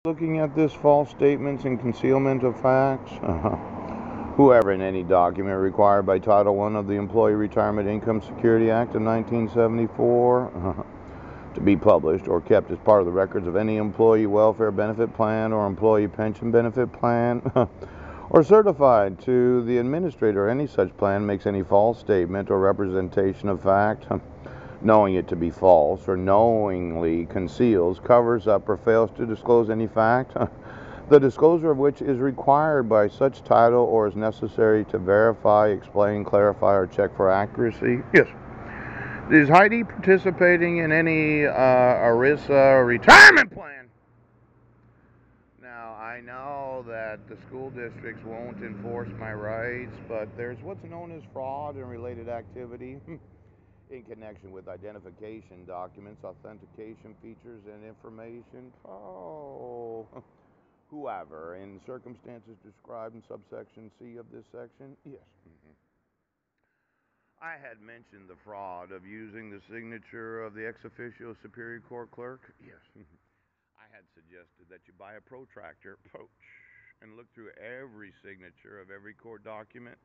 Looking at this false statements and concealment of facts, whoever in any document required by Title I of the Employee Retirement Income Security Act of 1974 to be published or kept as part of the records of any employee welfare benefit plan or employee pension benefit plan or certified to the administrator of any such plan makes any false statement or representation of fact, knowing it to be false, or knowingly conceals, covers up, or fails to disclose any fact, the disclosure of which is required by such title or is necessary to verify, explain, clarify, or check for accuracy. Yes. Is Heidi participating in any ERISA retirement plan? Now, I know that the school districts won't enforce my rights, but there's what's known as fraud and related activity in connection with identification documents, authentication features, and information. Whoever, in circumstances described in subsection C of this section, yes. I had mentioned the fraud of using the signature of the ex officio superior court clerk. Yes. I had suggested that you buy a protractor, and look through every signature of every court document.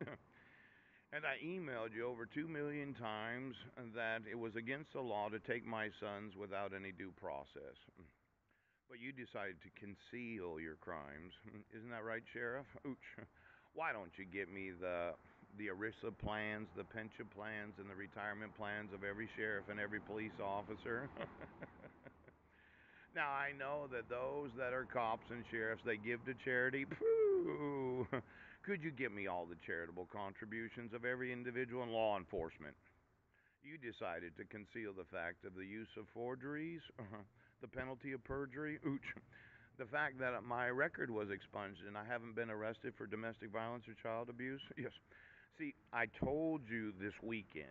And I emailed you over 2 million times that it was against the law to take my sons without any due process. But you decided to conceal your crimes. Isn't that right, Sheriff? Ooch. Why don't you get me the ERISA plans, the pension plans, and the retirement plans of every sheriff and every police officer? Now, I know that those that are cops and sheriffs, they give to charity. Pooh! Could you get me all the charitable contributions of every individual in law enforcement? You decided to conceal the fact of the use of forgeries, the penalty of perjury, ooch, the fact that my record was expunged and I haven't been arrested for domestic violence or child abuse. Yes. See, I told you this weekend.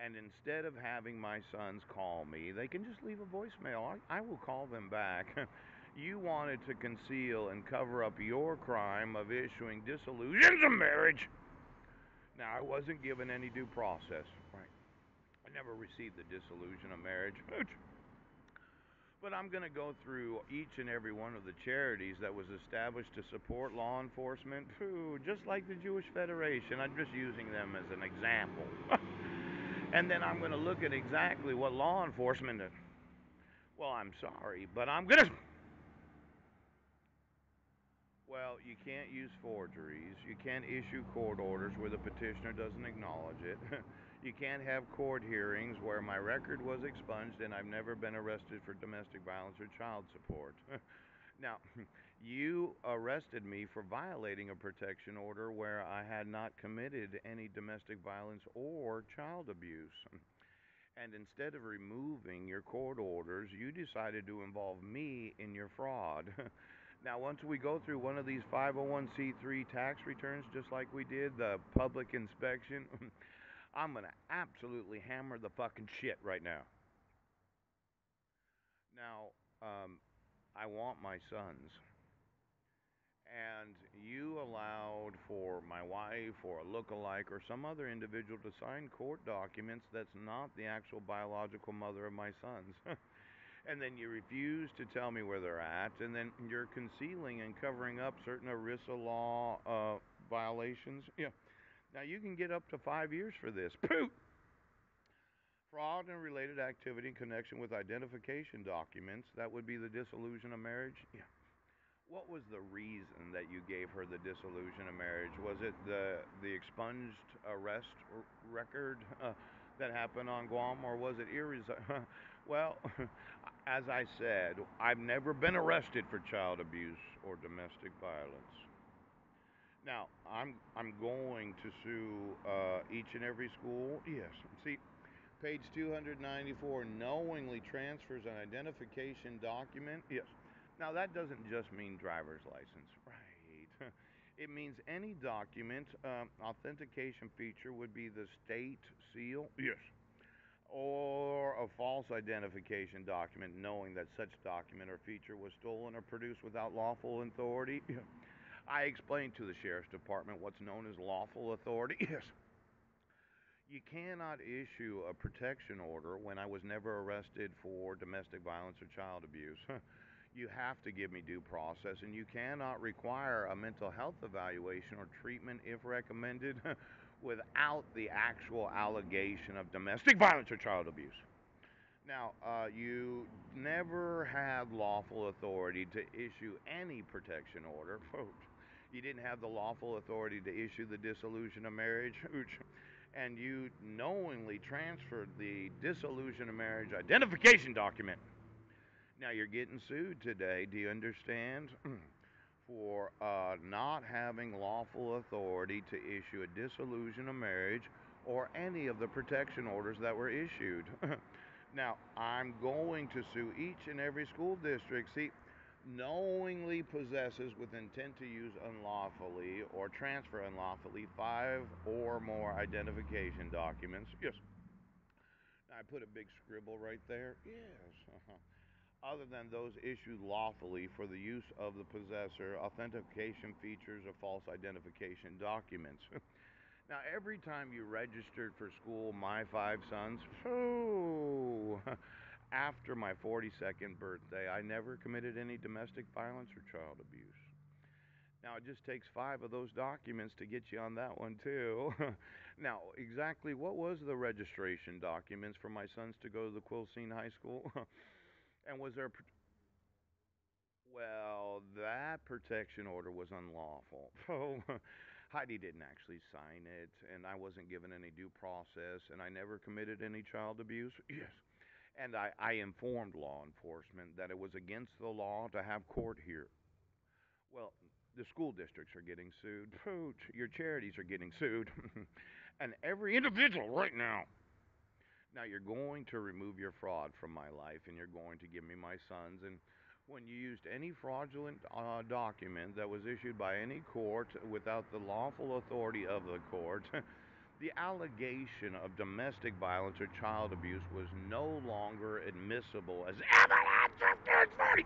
And instead of having my sons call me, they can just leave a voicemail. I will call them back. You wanted to conceal and cover up your crime of issuing dissolutions of marriage. Now, I wasn't given any due process. Right. I never received the dissolution of marriage. But I'm going to go through each and every one of the charities that was established to support law enforcement. Just like the Jewish Federation. I'm just using them as an example. And then I'm going to look at exactly what law enforcement. Well, I'm sorry, but I'm going to. Well, you can't use forgeries. You can't issue court orders where the petitioner doesn't acknowledge it. You can't have court hearings where my record was expunged and I've never been arrested for domestic violence or child support. Now, you arrested me for violating a protection order where I had not committed any domestic violence or child abuse. And instead of removing your court orders, you decided to involve me in your fraud. Now, once we go through one of these 501c3 tax returns, just like we did the public inspection, I'm going to absolutely hammer the fucking shit right now. Now, I want my sons. And you allowed for my wife or a look-alike or some other individual to sign court documents that's not the actual biological mother of my sons. And then you refuse to tell me where they're at, and then you're concealing and covering up certain ERISA law violations. Yeah. Now you can get up to 5 years for this. Pooh! Fraud and related activity in connection with identification documents. That would be the dissolution of marriage. Yeah. What was the reason that you gave her the dissolution of marriage? Was it the expunged arrest record that happened on Guam, or was it Well, as I said, I've never been arrested for child abuse or domestic violence. Now, I'm going to sue each and every school. Yes. See, page 294, knowingly transfers an identification document. Yes. Now, that doesn't just mean driver's license, right? It means any document, authentication feature would be the state seal. Yes. Or a false identification document, knowing that such document or feature was stolen or produced without lawful authority. Yeah. I explained to the Sheriff's Department what's known as lawful authority. Yes. You cannot issue a protection order when I was never arrested for domestic violence or child abuse. You have to give me due process, and you cannot require a mental health evaluation or treatment if recommended without the actual allegation of domestic violence or child abuse. Now, you never had lawful authority to issue any protection order. You didn't have the lawful authority to issue the dissolution of marriage, and you knowingly transferred the dissolution of marriage identification document. Now, you're getting sued today, do you understand? For not having lawful authority to issue a dissolution of marriage or any of the protection orders that were issued. Now, I'm going to sue each and every school district. See, knowingly possesses with intent to use unlawfully or transfer unlawfully 5 or more identification documents. Yes, I put a big scribble right there. Yes. Other than those issued lawfully for the use of the possessor, authentication features of false identification documents. Now, every time you registered for school, my 5 sons, after my 42nd birthday, I never committed any domestic violence or child abuse. Now, it just takes 5 of those documents to get you on that one, too. Now, exactly what was the registration documents for my sons to go to the Quilcene High School? And was there, well, that protection order was unlawful. So Heidi didn't actually sign it, and I wasn't given any due process, and I never committed any child abuse. Yes. And I informed law enforcement that it was against the law to have court here. Well, the school districts are getting sued. Pooch, your charities are getting sued. And every individual right now. Now you're going to remove your fraud from my life, and you're going to give me my sons. And when you used any fraudulent document that was issued by any court without the lawful authority of the court, the allegation of domestic violence or child abuse was no longer admissible as evidence of third party.